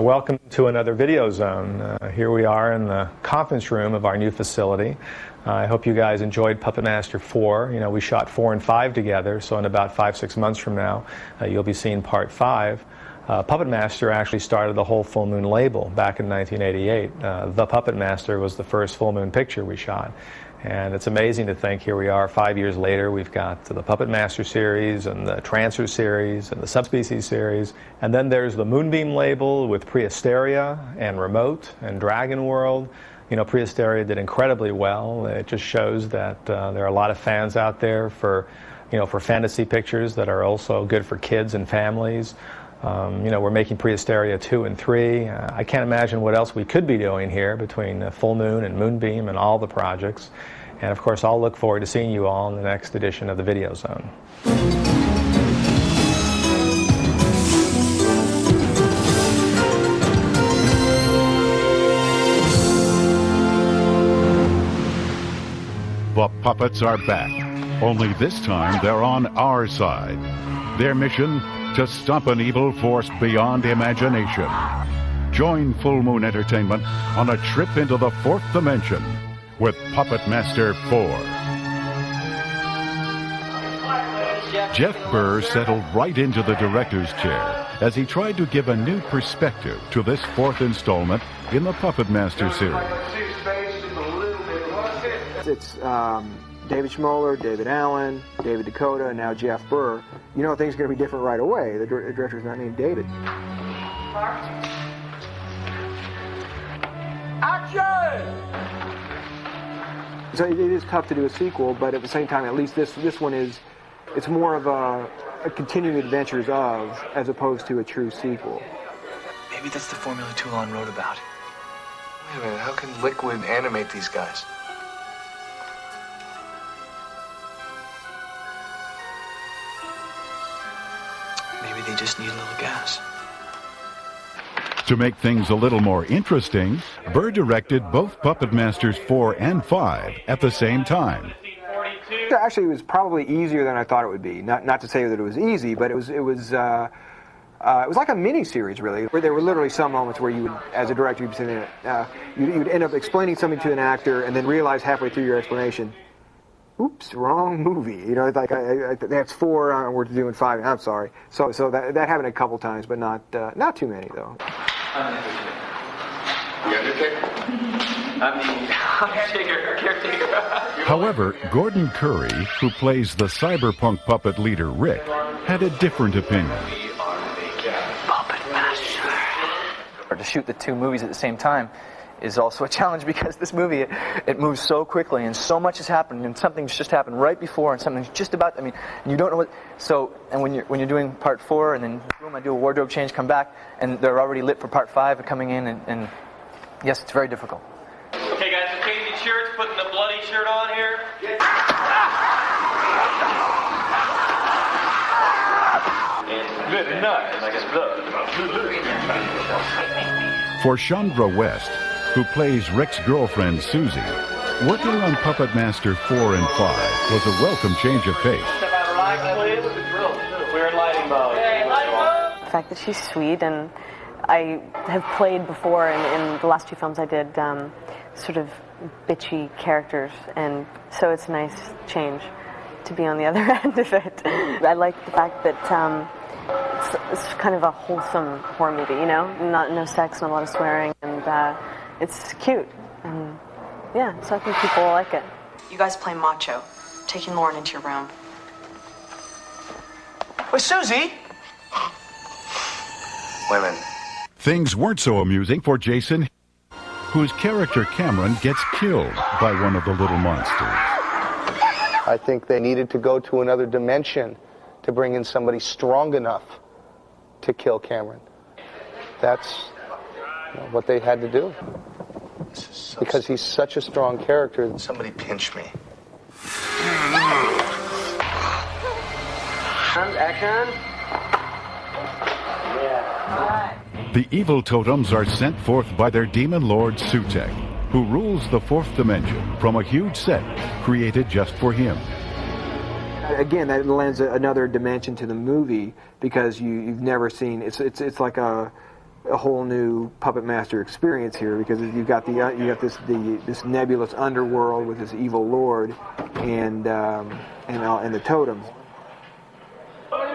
Welcome to another Videozone. Here we are in the conference room of our new facility. I hope you guys enjoyed Puppet Master 4. You know, we shot 4 and 5 together, so in about 5-6 months from now, you'll be seeing part 5. Puppet Master actually started the whole Full Moon label back in 1988. The Puppet Master was the first Full Moon picture we shot. And it's amazing to think here we are 5 years later. We've got the Puppet Master series and the Trancers series and the Subspecies series. And then there's the Moonbeam label with Prehysteria and Remote and Dragon World. You know, Prehysteria did incredibly well. It just shows that there are a lot of fans out there for, you know, for fantasy pictures that are also good for kids and families. You know, we're making Prehysteria 2 and 3. I can't imagine what else we could be doing here between Full Moon and Moonbeam and all the projects. And of course, I'll look forward to seeing you all in the next edition of the Videozone. The puppets are back. Only this time they're on our side. Their mission: to stop an evil force beyond imagination. Join Full Moon Entertainment on a trip into the fourth dimension with Puppet Master 4. Jeff Burr settled right into the director's chair as he tried to give a new perspective to this fourth installment in the Puppet Master series. It's David Schmoller, David Allen, David Dakota, and now Jeff Burr. You know things are going to be different right away. The director's not named David. Action! So it is tough to do a sequel, but at the same time, at least this one is, it's more of a continuing adventures of, as opposed to a true sequel. Maybe that's the formula Toulon wrote about. Wait a minute, how can Liquid animate these guys? Maybe they just need a little gas. To make things a little more interesting, Burr directed both Puppet Masters 4 and 5 at the same time. Actually, it was probably easier than I thought it would be. Not to say that it was easy, but it was like a mini-series, really. Where there were literally some moments where you would, as a director, you'd be sitting there, you'd end up explaining something to an actor and then realize halfway through your explanation, oops, wrong movie. You know, it's like that's 4, we're doing 5. I'm sorry. So that happened a couple times, but not too many though. However, Gordon Curry, who plays the cyberpunk puppet leader Rick, had a different opinion. Puppet Master. To shoot the 2 movies at the same time is also a challenge, because this movie, it moves so quickly and so much has happened, and something's just happened right before and something's just about, I mean, you don't know what, so, and when you're doing part 4 and then boom, I do a wardrobe change, come back, and they're already lit for part 5 and coming in, and yes, it's very difficult. Okay guys, we're changing shirts, putting the bloody shirt on here. And good enough, like it's blood. For Chandra West, who plays Rick's girlfriend Susie, working on Puppet Master 4 and 5 was a welcome change of pace. The fact that she's sweet, and I have played before in the last 2 films I did sort of bitchy characters, and so it's a nice change to be on the other end of it. I like the fact that it's kind of a wholesome horror movie, you know, no sex, not a lot of swearing, and it's cute, and yeah, so I think people will like it. You guys play macho, taking Lauren into your room. Wait, Susie! Women. Things weren't so amusing for Jason, whose character Cameron gets killed by one of the little monsters. I think they needed to go to another dimension to bring in somebody strong enough to kill Cameron. That's what they had to do. Because he's such a strong character. Somebody pinch me. Akin? The evil totems are sent forth by their demon lord Sutek, who rules the fourth dimension from a huge set created just for him. Again, that lends another dimension to the movie, because you've never seen, it's like a a whole new puppet master experience here, because you've got this nebulous underworld with this evil lord and the totems.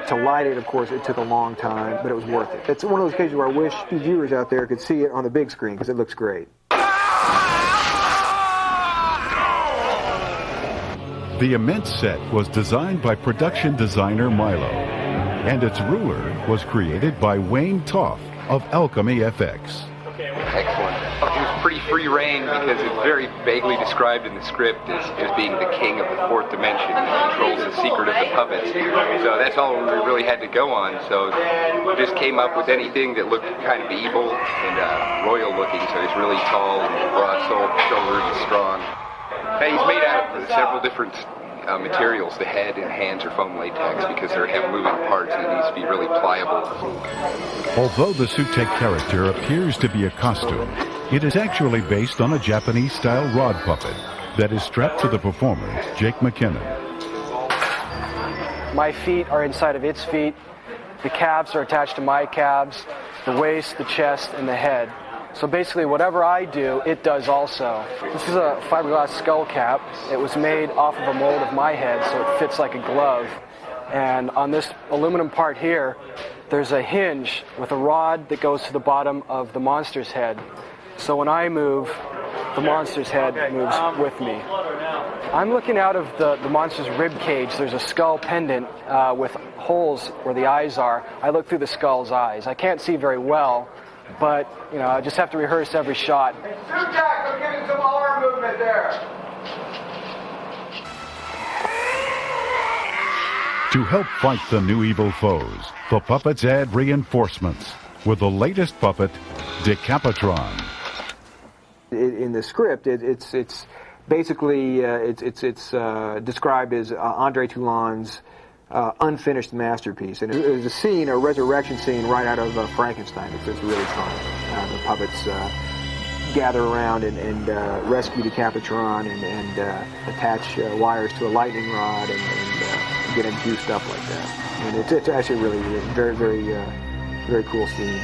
To light it, of course, it took a long time, but it was worth it. It's one of those occasions where I wish you viewers out there could see it on the big screen, because it looks great. The immense set was designed by production designer Milo, and its ruler was created by Wayne Toff of Alchemy FX. Excellent. It was pretty free reign because it's very vaguely described in the script as being the king of the fourth dimension. He controls the secret of the puppets. So that's all we really had to go on. So we just came up with anything that looked kind of evil and royal looking. So he's really tall and broad shoulders and strong. And he's made out of several different materials. The head and hands are foam latex because they have moving parts and it needs to be really pliable. Although the Sutek character appears to be a costume, it is actually based on a Japanese-style rod puppet that is strapped to the performer, Jake McKinnon. My feet are inside of its feet. The calves are attached to my calves, the waist, the chest, and the head. So basically, whatever I do, it does also. This is a fiberglass skull cap. It was made off of a mold of my head, so it fits like a glove. And on this aluminum part here, there's a hinge with a rod that goes to the bottom of the monster's head. So when I move, the monster's head moves with me. I'm looking out of the monster's rib cage. There's a skull pendant with holes where the eyes are. I look through the skull's eyes. I can't see very well, but I just have to rehearse every shot. Sutek, I'm getting some arm movement there. To help fight the new evil foes, the puppets add reinforcements with the latest puppet, Decapitron. In the script, it's basically it's described as Andre Toulon's unfinished masterpiece, and it was a resurrection scene right out of Frankenstein. It's really fun. The puppets gather around and rescue Decapitron and attach wires to a lightning rod and get him juiced up like that. And it's actually really very, very cool scene.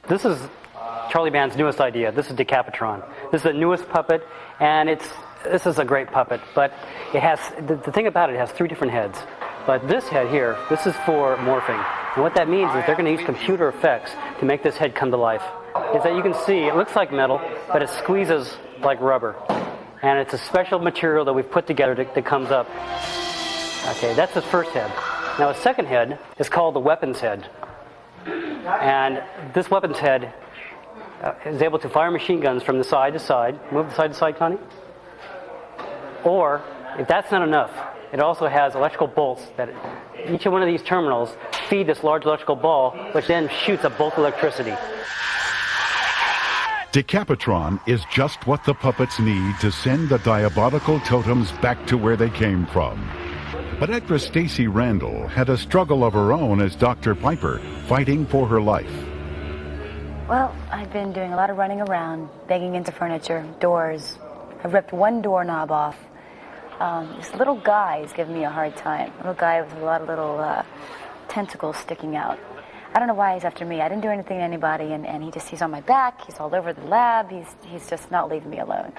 This is Charlie Band's newest idea. This is Decapitron. This is the newest puppet, and this is a great puppet, but it has, the thing about it has 3 different heads. But this head here, this is for morphing. And what that means is they're going to use computer effects to make this head come to life. Is that you can see, it looks like metal, but it squeezes like rubber. And it's a special material that we've put together that comes up. Okay, that's the first head. Now a second head is called the weapons head. And this weapons head is able to fire machine guns from the side to side. Move the side to side, Connie. Or, if that's not enough, it also has electrical bolts that each one of these terminals feed this large electrical ball, which then shoots a bolt of electricity. Decapitron is just what the puppets need to send the diabolical totems back to where they came from. But actress Stacey Randall had a struggle of her own as Dr. Piper, fighting for her life. Well, I've been doing a lot of running around, banging into furniture, doors. I've ripped one doorknob off. This little guy is giving me a hard time. A little guy with a lot of little tentacles sticking out. I don't know why he's after me. I didn't do anything to anybody, and he's on my back. He's all over the lab. He's just not leaving me alone.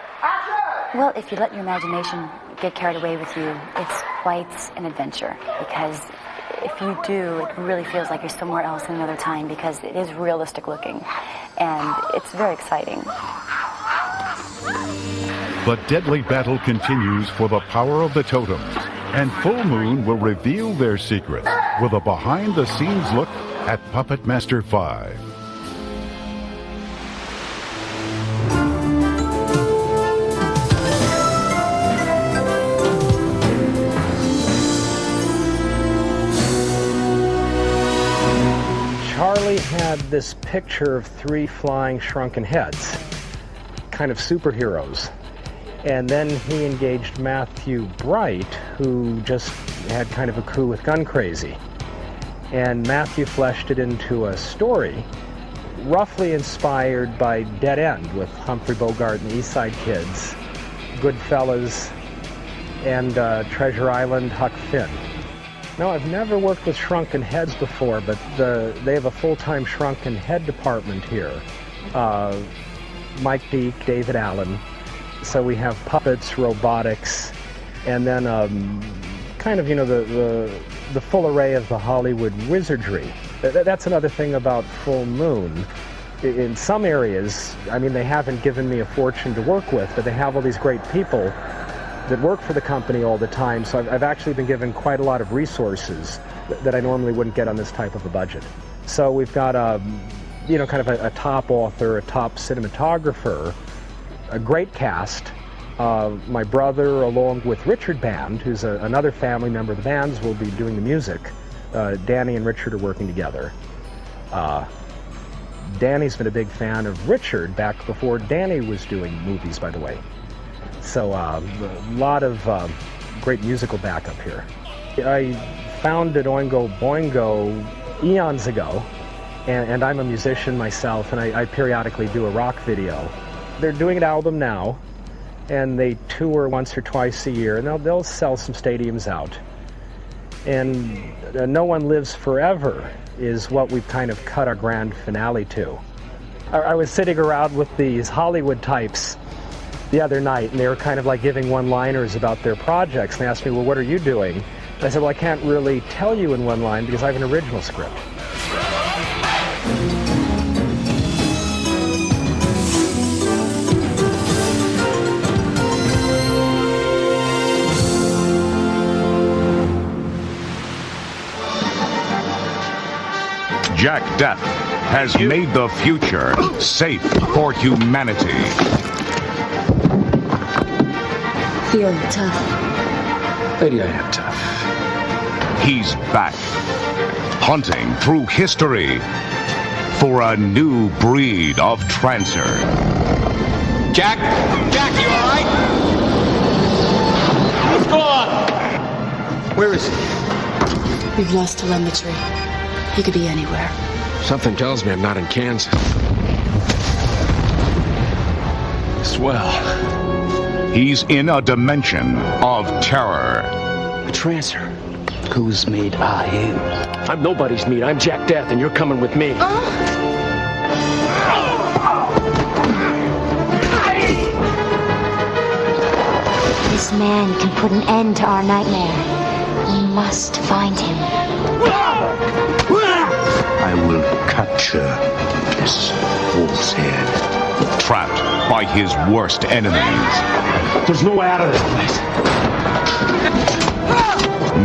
Well, if you let your imagination get carried away with you, it's quite an adventure, because if you do, it really feels like you're somewhere else in another time, because it is realistic looking, and it's very exciting. The deadly battle continues for the power of the totems, and Full Moon will reveal their secrets with a behind-the-scenes look at Puppet Master 5. Charlie had this picture of 3 flying shrunken heads, kind of superheroes. And then he engaged Matthew Bright, who just had kind of a coup with Gun Crazy. And Matthew fleshed it into a story roughly inspired by Dead End with Humphrey Bogart and the East Side Kids, Goodfellas, and Treasure Island, Huck Finn. No, I've never worked with shrunken heads before, but they have a full-time shrunken head department here. Mike Peake, David Allen. So we have puppets, robotics, and then kind of, the full array of the Hollywood wizardry. That's another thing about Full Moon. In some areas, I mean, they haven't given me a fortune to work with, but they have all these great people that work for the company all the time, so I've actually been given quite a lot of resources that I normally wouldn't get on this type of a budget. So we've got kind of a top author, a top cinematographer, a great cast. My brother, along with Richard Band, who's another family member of the bands, will be doing the music. Danny and Richard are working together. Danny's been a big fan of Richard back before Danny was doing movies, by the way. So a lot of great musical backup here. I founded Oingo Boingo eons ago, and I'm a musician myself, and I periodically do a rock video. They're doing an album now, and they tour once or twice a year, and they'll sell some stadiums out. And No One Lives Forever is what we've kind of cut our grand finale to. I was sitting around with these Hollywood types the other night, and they were kind of like giving one-liners about their projects. And they asked me, well, what are you doing? And I said, well, I can't really tell you in one line because I have an original script. Jack Deth has made the future safe for humanity. Feeling tough. Lady, I am tough. He's back, hunting through history for a new breed of Trancer. Jack, you all right? What's going on? Where is he? We've lost telemetry. He could be anywhere. Something tells me I'm not in Kansas. Swell. He's in a dimension of terror. A Trancer. Whose meat are you? I'm nobody's meat. I'm Jack Deth, and you're coming with me. This man can put an end to our nightmare. We must find him. I will capture this wolf's head. Trapped by his worst enemies. There's no way out of this place.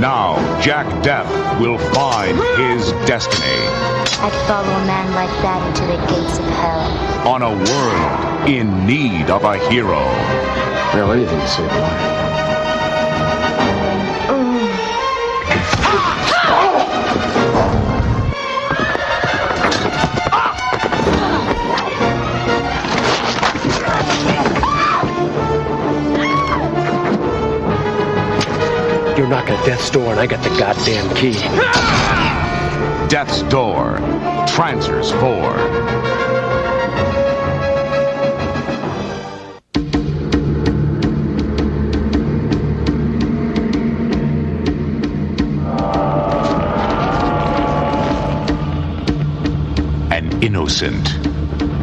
Now, Jack Deth will find his destiny. I'd follow a man like that into the gates of hell. On a world in need of a hero. Well, anything to save a life. You're knocking at Death's door, and I got the goddamn key. Death's Door, Trancers 4. An innocent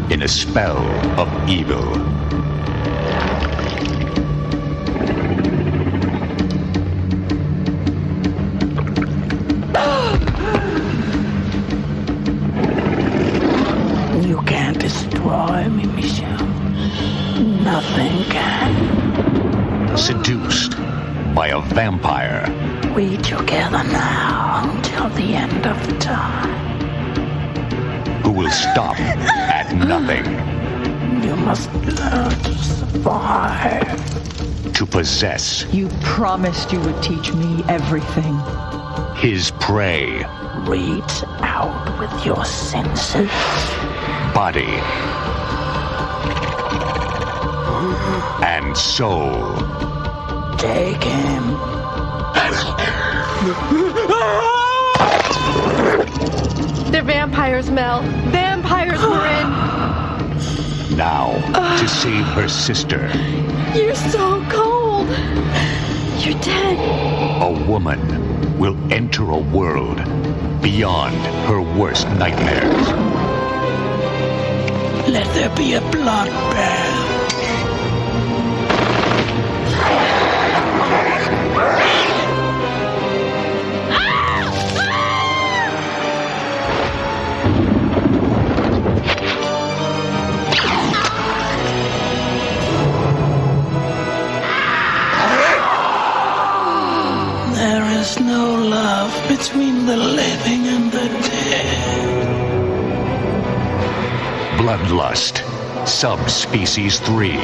in a spell of evil. You can't destroy me, Michelle. Nothing can. Seduced by a vampire. We together now until the end of time. Who will stop at nothing. You must learn to survive. To possess You promised you would teach me everything. his prey. Reach out with your senses. Body and soul. Take him. They're vampires, Mel. Vampires, Marin. Now, to save her sister, You're so cold. You're dead. a woman will enter a world beyond her worst nightmares. Let there be a bloodbath. There is no love between the living and the dead. Bloodlust, Subspecies 3.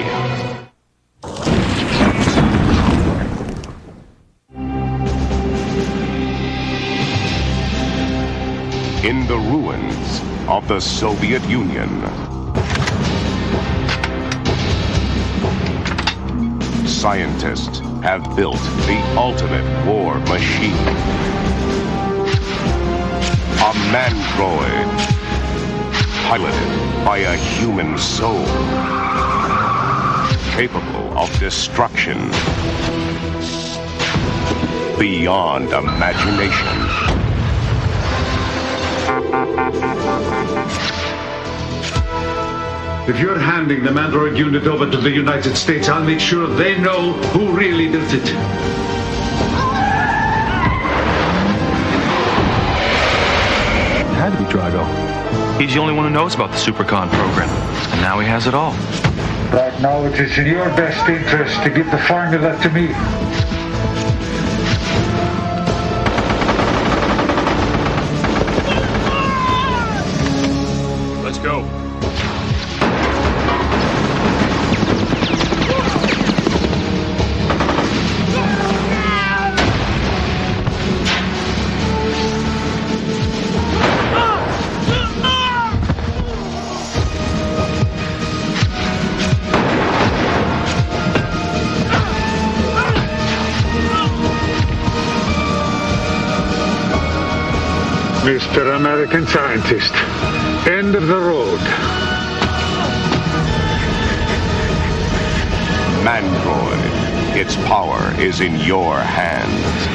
In the ruins of the Soviet Union. Scientists have built the ultimate war machine. A mandroid, piloted by a human soul, capable of destruction beyond imagination. If you're handing the Mandroid unit over to the United States, I'll make sure they know who really built it. It had to be Drago. He's the only one who knows about the Supercon program, and now he has it all. Right now, it is in your best interest to give the formula to me. Let's go. Mr. American Scientist, end of the road. Mandroid, its power is in your hands.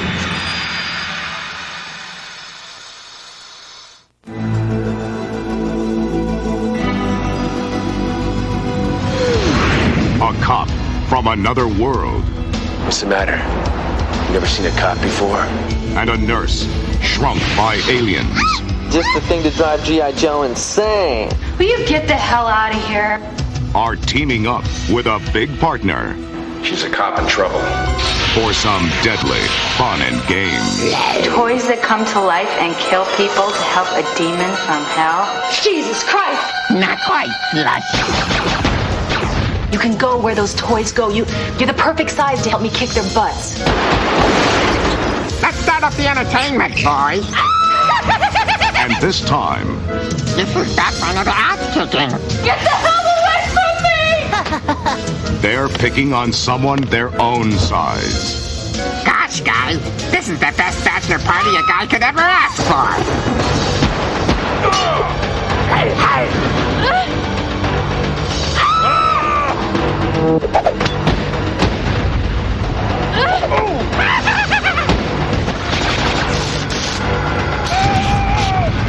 A cop from another world. What's the matter? You never seen a cop before? And a nurse shrunk by aliens. Just the thing to drive G.I. Joe insane. Will you get the hell out of here? Are teaming up with a big partner. She's a cop in trouble. For some deadly fun and games. Toys that come to life and kill people to help a demon from hell? Jesus Christ! Not quite, Lush. You can go where those toys go. You're the perfect size to help me kick their butts. Let's start up the entertainment, boys. And this time... This is that one of the ass kicking. Get the hell away from me! They're picking on someone their own size. Gosh, guys, this is the best bachelor party a guy could ever ask for. Hey, hey!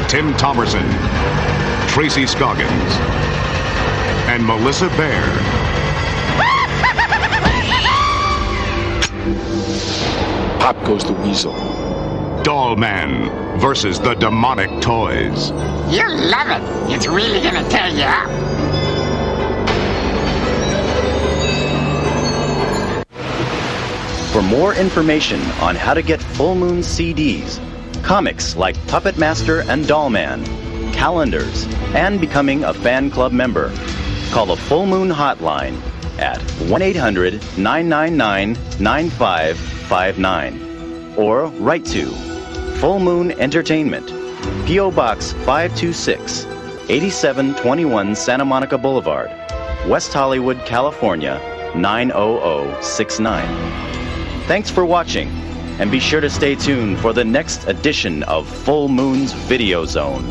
Tim Thomerson, Tracy Scoggins, and Melissa Baer. Pop goes the weasel. Doll Man versus the demonic toys. You'll love it. It's really gonna tear you up. For more information on how to get Full Moon CDs, comics like Puppet Master and Doll Man, calendars, and becoming a fan club member, call the Full Moon hotline at 1-800-999-9559 or write to Full Moon Entertainment, P.O. Box 526, 8721 Santa Monica Boulevard, West Hollywood, California, 90069. Thanks for watching, and be sure to stay tuned for the next edition of Full Moon's Videozone.